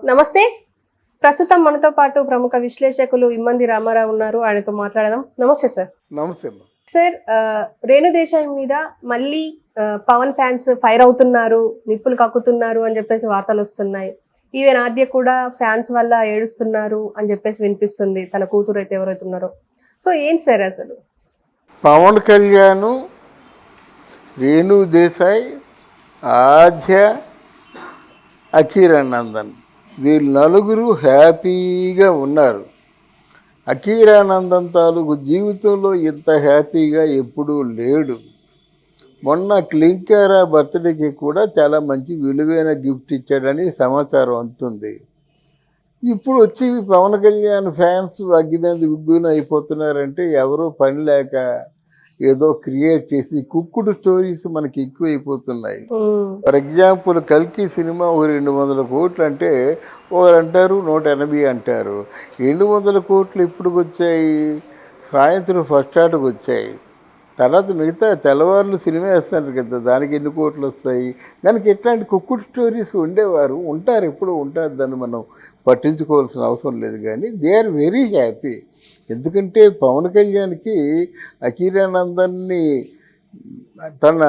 నమస్తే. ప్రస్తుతం మనతో పాటు ప్రముఖ విశ్లేషకులు ఇమ్మంది రామారావు ఉన్నారు. ఆయనతో మాట్లాడదాం. నమస్తే సార్. నమస్తే. సార్, రేణు దేశాయ్ మీద మళ్ళీ పవన్ ఫ్యాన్స్ ఫైర్ అవుతున్నారు, నిప్పులు కక్కుతున్నారు అని చెప్పేసి వార్తలు వస్తున్నాయి. ఈవెన్ ఆద్య కూడా ఫ్యాన్స్ వల్ల ఏడుస్తున్నారు అని చెప్పేసి వినిపిస్తుంది, తన కూతురు అయితే ఎవరైతే ఉన్నారో. సో ఏంటి సార్ అసలు? పవన్ కళ్యాణ్, రేణు దేశాయ్, ఆద్య, అఖీరానందన్ వీళ్ళు నలుగురు హ్యాపీగా ఉన్నారు. అఖీరానందన్ తాలూకు జీవితంలో ఇంత హ్యాపీగా ఎప్పుడూ లేడు. మొన్న క్లింకారా బర్త్డేకి కూడా చాలా మంచి విలువైన గిఫ్ట్ ఇచ్చాడని సమాచారం అందుతుంది. ఇప్పుడు వచ్చి పవన్ కళ్యాణ్ ఫ్యాన్స్ అగ్గి మీద గుగ్గున అయిపోతున్నారంటే ఎవరో పని లేక ఏదో క్రియేట్ చేసి కుక్కుడు స్టోరీస్ మనకి ఎక్కువైపోతున్నాయి. ఫర్ ఎగ్జాంపుల్ కల్కి సినిమా 200 కోట్లు అంటే ఒకరు అంటారు 180 అంటారు. 200 కోట్లు ఇప్పుడు వచ్చాయి, సాయంత్రం ఫస్ట్ హార్ట్కి వచ్చాయి. తర్వాత మిగతా తెల్లవారులు సినిమా వేస్తారు కదా, దానికి ఎన్ని కోట్లు వస్తాయి. దానికి ఎట్లాంటి కుక్కుడు స్టోరీస్ ఉంటారు, ఎప్పుడు ఉంటారు. దాన్ని మనం పట్టించుకోవాల్సిన అవసరం లేదు. కానీ దే ఆర్ వెరీ హ్యాపీ. ఎందుకంటే పవన్ కళ్యాణ్కి అఖీరానందన్ని తన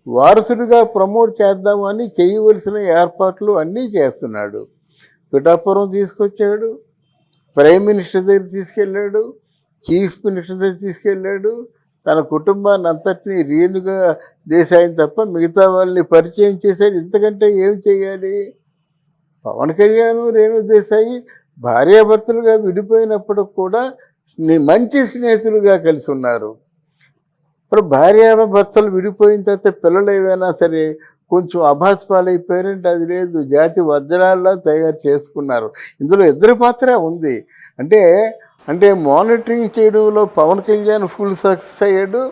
వారసుడిగా ప్రమోట్ చేద్దామని చేయవలసిన ఏర్పాట్లు అన్నీ చేస్తున్నాడు. పిఠాపురం తీసుకొచ్చాడు, ప్రైమ్ మినిస్టర్ దగ్గర తీసుకెళ్ళాడు, చీఫ్ మినిస్టర్ దగ్గర తీసుకెళ్ళాడు. తన కుటుంబాన్ని అంతటినీ రేణుగా దేశాయిని తప్ప మిగతా వాళ్ళని పరిచయం చేశాడు. ఇంతకంటే ఏం చేయాలి? పవన్ కళ్యాణ్, రేణు దేశాయి భార్యాభర్తలుగా విడిపోయినప్పుడు కూడా మంచి స్నేహితులుగా కలిసి ఉన్నారు. ఇప్పుడు భార్యాభర్తలు విడిపోయిన తర్వాత పిల్లలు ఏవైనా సరే కొంచెం అభాస్పాలైపోయారంటే అది లేదు, జాతి వజ్రాల్లా తయారు చేసుకున్నారు. ఇందులో ఇద్దరి పాత్ర ఉంది. అంటే మానిటరింగ్ చేయడంలో పవన్ కళ్యాణ్ ఫుల్ సక్సెస్ అయ్యాడు.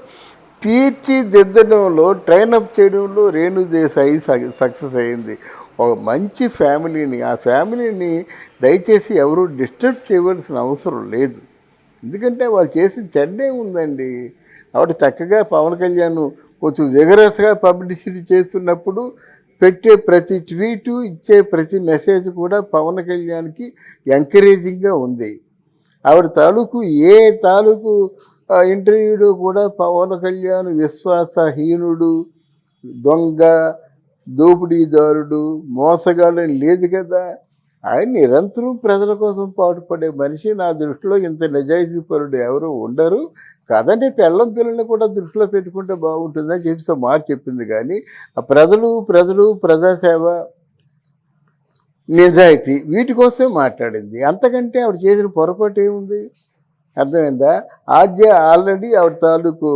తీర్చిదిద్దడంలో, ట్రైనప్ చేయడంలో రేణు దేశాయి సక్సెస్ అయ్యింది. ఒక మంచి ఫ్యామిలీని, ఆ ఫ్యామిలీని దయచేసి ఎవరు డిస్టర్బ్ చేయవలసిన అవసరం లేదు. ఎందుకంటే వాళ్ళు చేసిన చెడ్డే ఉందండి. కాబట్టి చక్కగా పవన్ కళ్యాణ్ కొంచెం విగరస్గా పబ్లిసిటీ చేస్తున్నప్పుడు పెట్టే ప్రతి ట్వీటు, ఇచ్చే ప్రతి మెసేజ్ కూడా పవన్ కళ్యాణ్కి ఎంకరేజింగ్గా ఉంది. ఆవిడ తాలూకు ఇంటర్వ్యూలో కూడా పవన్ కళ్యాణ్ విశ్వాసహీనుడు, దొంగ, దోపిడీదారుడు, మోసగాడని లేదు కదా. ఆయన నిరంతరం ప్రజల కోసం పాటుపడే మనిషి. నా దృష్టిలో ఇంత నిజాయితీపరుడు ఎవరు ఉండరు. కాదంటే పిల్లల్ని కూడా దృష్టిలో పెట్టుకుంటే బాగుంటుందని చెప్పి మాట చెప్పింది. కానీ ఆ ప్రజలు ప్రజాసేవ, నిజాయితీ వీటి కోసమే మాట్లాడింది. అంతకంటే ఆవిడ చేసిన పొరపాటు ఏముంది? అర్థమైందా? ఆద్య ఆల్రెడీ ఆవిడ తాలూకు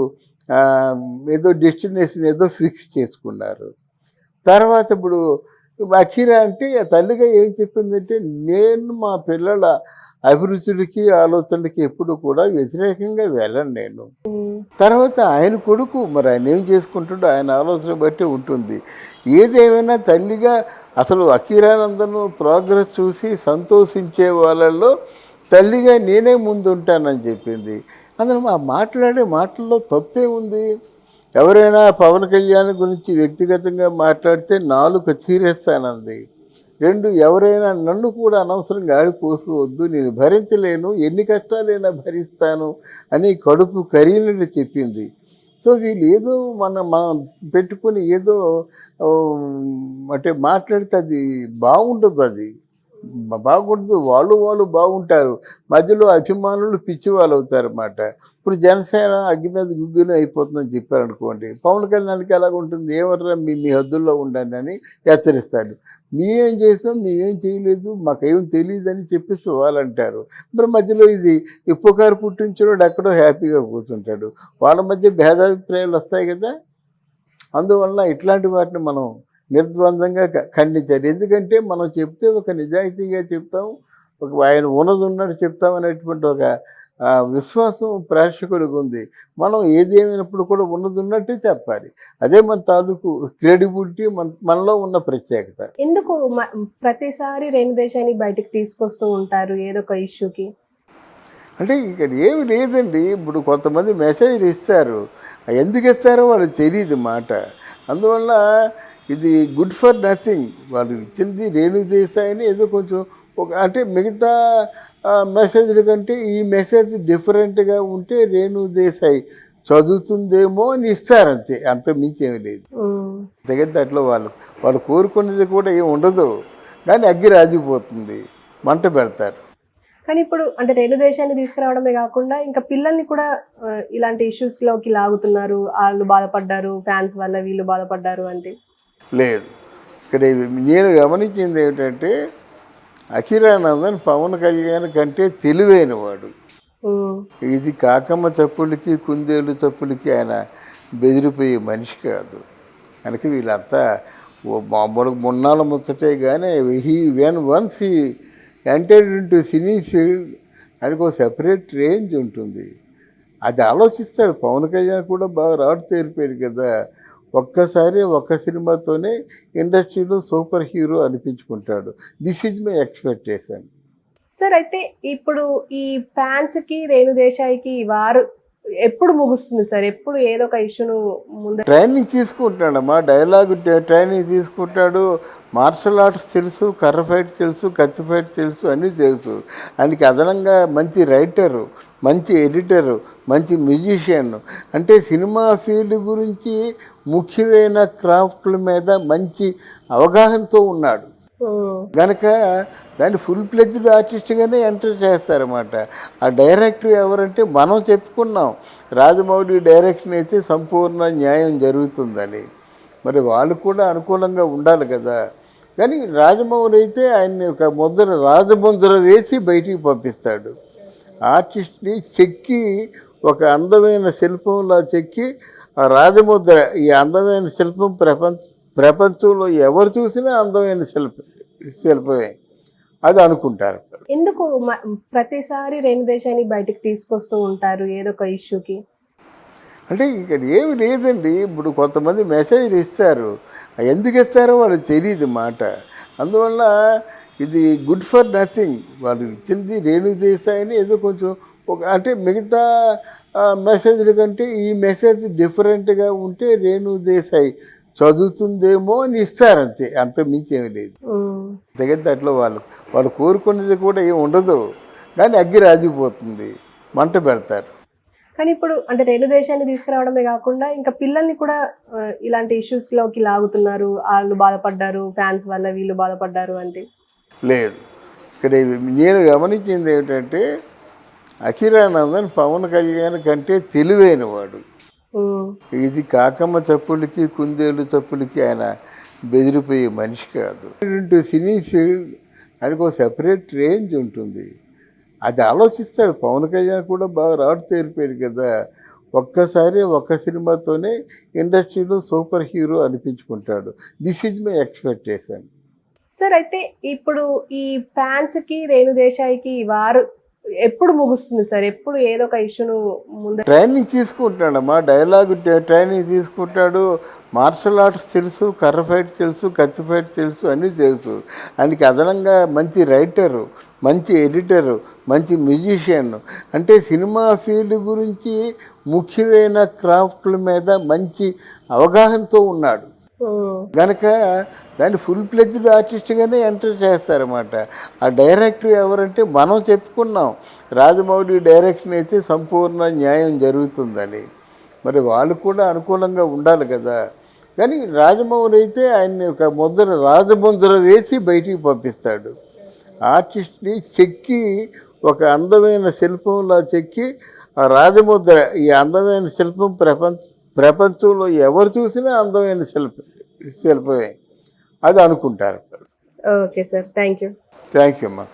ఏదో డెస్టినేషన్ ఏదో ఫిక్స్ చేసుకున్నారు. తర్వాత ఇప్పుడు అఖీరా అంటే తల్లిగా ఏం చెప్పిందంటే, నేను మా పిల్లల అభిరుచులకి ఆలోచనలకి ఎప్పుడు కూడా వ్యతిరేకంగా వెళ్ళను నేను. తర్వాత ఆయన కొడుకు మరి ఆయన ఏం చేసుకుంటుండో ఆయన ఆలోచన బట్టి ఉంటుంది. ఏదేమైనా తల్లిగా అసలు అఖీరానందను ప్రోగ్రెస్ చూసి సంతోషించే వాళ్ళల్లో తల్లిగా నేనే ముందు ఉంటానని చెప్పింది. అందులో మాట్లాడే మాటల్లో తప్పే ఉంది? ఎవరైనా పవన్ కళ్యాణ్ గురించి వ్యక్తిగతంగా మాట్లాడితే 4 చీరేస్తానంది. 2 ఎవరైనా నన్ను కూడా అనవసరంగా ఆడిపోసుకోవద్దు, నేను భరించలేను, ఎన్ని కష్టాలైనా భరిస్తాను అని కడుపు కరీనని చెప్పింది. సో వీళ్ళు ఏదో మనం పెట్టుకుని ఏదో అంటే మాట్లాడితే అది బాగుంటుంది. అది బాగుండదు. వాళ్ళు బాగుంటారు, మధ్యలో అభిమానులు పిచ్చివాళ్ళు అవుతారన్నమాట. ఇప్పుడు జనసేన అగ్గి మీద గుగ్గిన అయిపోతుందని చెప్పారనుకోండి, పవన్ కళ్యాణ్కి ఎలాగ ఉంటుంది? ఏమర్రా మీ హద్దుల్లో ఉండండి అని హెచ్చరిస్తాడు. మేమేం చేస్తాం, మేమేం చేయలేదు, మాకేం తెలియదని చెప్పేసి వాళ్ళు అంటారు. మరి మధ్యలో ఇది ఉప్పుకారు పుట్టించినోడు ఎక్కడో హ్యాపీగా కూర్చుంటాడు. వాళ్ళ మధ్య భేదాభిప్రాయాలు వస్తాయి కదా. అందువల్ల ఇట్లాంటి వాటిని మనం నిర్ద్వందంగా ఖండించాలి. ఎందుకంటే మనం చెప్తే ఒక నిజాయితీగా చెప్తాం, ఆయన ఉన్నట్టు చెప్తాం అనేటువంటి ఒక విశ్వాసం ప్రేక్షకుడికి ఉంది. మనం ఏదేమైనప్పుడు కూడా ఉన్నట్టే చెప్పాలి. అదే మన తాలూకు క్రెడిబిలిటీ, మనలో ఉన్న ప్రత్యేకత. ఎందుకు ప్రతిసారి రేణు దేశాన్ని బయటకు తీసుకొస్తూ ఉంటారు ఏదో ఒక ఇష్యూకి? అంటే ఇక్కడ ఏమి లేదండి. ఇప్పుడు కొంతమంది మెసేజ్లు ఇస్తారు, ఎందుకు ఇస్తారో వాళ్ళకి తెలియదు మాట. అందువల్ల ఇది గుడ్ ఫర్ నథింగ్. వాళ్ళు ఇచ్చింది రేణు దేశాయిని ఏదో కొంచెం ఒక అంటే మిగతా మెసేజ్ల కంటే ఈ మెసేజ్ డిఫరెంట్గా ఉంటే రేణు దేశాయి చదువుతుందేమో అని ఇస్తారు అంతే, అంత మించి ఏమి లేదు. తగిన దాంట్లో వాళ్ళు కోరుకునేది కూడా ఏమి ఉండదు, కానీ అగ్గి రాజిపోతుంది, మంట పెడతారు. కానీ ఇప్పుడు అంటే రేణు దేశాన్ని తీసుకురావడమే కాకుండా ఇంకా పిల్లల్ని కూడా ఇలాంటి ఇష్యూస్ లోకి లాగుతున్నారు. వాళ్ళు బాధపడ్డారు, ఫ్యాన్స్ వల్ల వీళ్ళు బాధపడ్డారు అంటే లేదు. ఇక్కడ నేను గమనించింది ఏమిటంటే అఖిరానందన్ పవన్ కళ్యాణ్ కంటే తెలివైన వాడు. ఇది కాకమ్మ తప్పులకి కుందేలు తప్పులకి ఆయన బెదిరిపోయే మనిషి కాదు. కనుక వీళ్ళంతా మామూలు మున్నాళ్ళ ముచ్చటే కానీ once he entered into cine field ఆయనకు ఒక సెపరేట్ రేంజ్ ఉంటుంది. అది ఆలోచిస్తాడు. పవన్ కళ్యాణ్ కూడా బాగా రాడు తేరిపోయాడు కదా, ఒక్కసారి ఒక్క సినిమాతోనే ఇండస్ట్రీలో సూపర్ హీరో అనిపించుకుంటాడు. This is my expectation. Sir అయితే ఇప్పుడు ఈ ఫ్యాన్స్కి రేణు దేశాయికి వారు ఎప్పుడు ముగుస్తుంది సార్? ఎప్పుడు ఏదో ఒక ఇష్యూను ముందు ట్రైనింగ్ తీసుకుంటాడమ్మా, డైలాగ్ ట్రైనింగ్ తీసుకుంటాడు. మార్షల్ ఆర్ట్స్ తెలుసు, కర్ర ఫైట్ తెలుసు, కత్తి ఫైట్ తెలుసు, అన్నీ తెలుసు. ఆయనకి అదనంగా మంచి రైటరు, మంచి ఎడిటరు, మంచి మ్యూజిషియన్, అంటే సినిమా ఫీల్డ్ గురించి ముఖ్యమైన క్రాఫ్ట్ల మీద మంచి అవగాహనతో ఉన్నాడు. కనుక దాన్ని ఫుల్ ప్లెజ్డ్ ఆర్టిస్ట్గానే ఎంటర్ చేస్తారన్నమాట. ఆ డైరెక్టర్ ఎవరంటే మనం చెప్పుకున్నాం, రాజమౌళి డైరెక్షన్ అయితే సంపూర్ణ న్యాయం జరుగుతుందని. మరి వాళ్ళు కూడా అనుకూలంగా ఉండాలి కదా. కానీ రాజమౌళి అయితే ఆయన్ని ఒక రాజముద్ర వేసి బయటికి పంపిస్తాడు. ఆర్టిస్ట్ని చెక్కి ఒక అందమైన శిల్పంలా చెక్కి ఆ రాజముద్ర, ఈ అందమైన శిల్పం ప్రపంచంలో ఎవరు చూసినా అందమైన శిల్పమే అది అనుకుంటారు. ఎందుకు ప్రతిసారి రేణు దేశాన్ని బయటికి తీసుకొస్తూ ఉంటారు ఏదో ఒక ఇష్యూకి? అంటే ఇక్కడ ఏమి లేదండి. ఇప్పుడు కొంతమంది మెసేజ్లు ఇస్తారు, ఎందుకు ఇస్తారో వాళ్ళకి తెలియదు మాట. అందువల్ల ఇది గుడ్ ఫర్ నథింగ్. వాళ్ళు ఇచ్చింది రేణు దేశాయిని ఏదో కొంచెం అంటే మిగతా మెసేజ్ల కంటే ఈ మెసేజ్ డిఫరెంట్గా ఉంటే రేణు దేశాయి చదువుతుందేమో అని ఇస్తారు అంతే, అంత మించి ఏమి లేదు. తగిన దాంట్లో వాళ్ళు కోరుకునేది కూడా ఏమి ఉండదు, కానీ అగ్గి రాజిపోతుంది, మంట పెడతారు. కానీ ఇప్పుడు అంటే రేణు దేశాన్ని తీసుకురావడమే కాకుండా ఇంకా పిల్లల్ని కూడా ఇలాంటి ఇష్యూస్ లోకి లాగుతున్నారు. వాళ్ళు బాధపడ్డారు, ఫ్యాన్స్ వల్ల వీళ్ళు బాధపడ్డారు అంటే లేదు. ఇక్కడ నేను గమనించింది ఏమిటంటే అఖిరానందన్ పవన్ కళ్యాణ్ కంటే తెలివైన వాడు. ఇది కాకమ్మ తప్పులకి కుందేలు తప్పులకి ఆయన బెదిరిపోయే మనిషి కాదు. ఇంటూ సినీ ఫీల్డ్ ఆయనకు ఒక సెపరేట్ రేంజ్ ఉంటుంది. అది ఆలోచిస్తాడు. పవన్ కళ్యాణ్ కూడా బాగా రాడు తేరిపోయాడు కదా, ఒక్కసారి ఒక్క సినిమాతోనే ఇండస్ట్రీలో సూపర్ హీరో అనిపించుకుంటాడు. This is my expectation. Sir అయితే ఇప్పుడు ఈ ఫ్యాన్స్కి రేణు దేశాయికి వారు ఎప్పుడు ముగుస్తుంది సార్? ఎప్పుడు ఏదో ఒక ఇష్యూను ముందు ట్రైనింగ్ తీసుకుంటాడమ్మా, డైలాగ్ ట్రైనింగ్ తీసుకుంటాడు. మార్షల్ ఆర్ట్స్ తెలుసు, కర్ర ఫైట్ తెలుసు, కత్తి ఫైట్ తెలుసు, అన్నీ తెలుసు. ఆయనకి అదనంగా మంచి రైటరు, మంచి ఎడిటరు, మంచి మ్యూజిషియన్, అంటే సినిమా ఫీల్డ్ గురించి ముఖ్యమైన క్రాఫ్ట్ల మీద మంచి అవగాహనతో ఉన్నాడు. కనుక దాన్ని ఫుల్ ప్లెజ్డ్ ఆర్టిస్ట్గానే ఎంటర్ చేస్తారన్నమాట. ఆ డైరెక్టర్ ఎవరంటే మనం చెప్పుకున్నాం, రాజమౌళి డైరెక్షన్ అయితే సంపూర్ణ న్యాయం జరుగుతుందని. మరి వాళ్ళు కూడా అనుకూలంగా ఉండాలి కదా. కానీ రాజమౌళి అయితే ఆయన్ని ఒక రాజముద్ర వేసి బయటికి పంపిస్తాడు. ఆర్టిస్ట్ని చెక్కి ఒక అందమైన శిల్పంలా చెక్కి ఆ రాజముద్ర, ఈ అందమైన శిల్పం ప్రపంచంలో ఎవరు చూసినా అందమైన శిల్పమే అది అనుకుంటారు. ఓకే సార్, థ్యాంక్ యూ అమ్మా.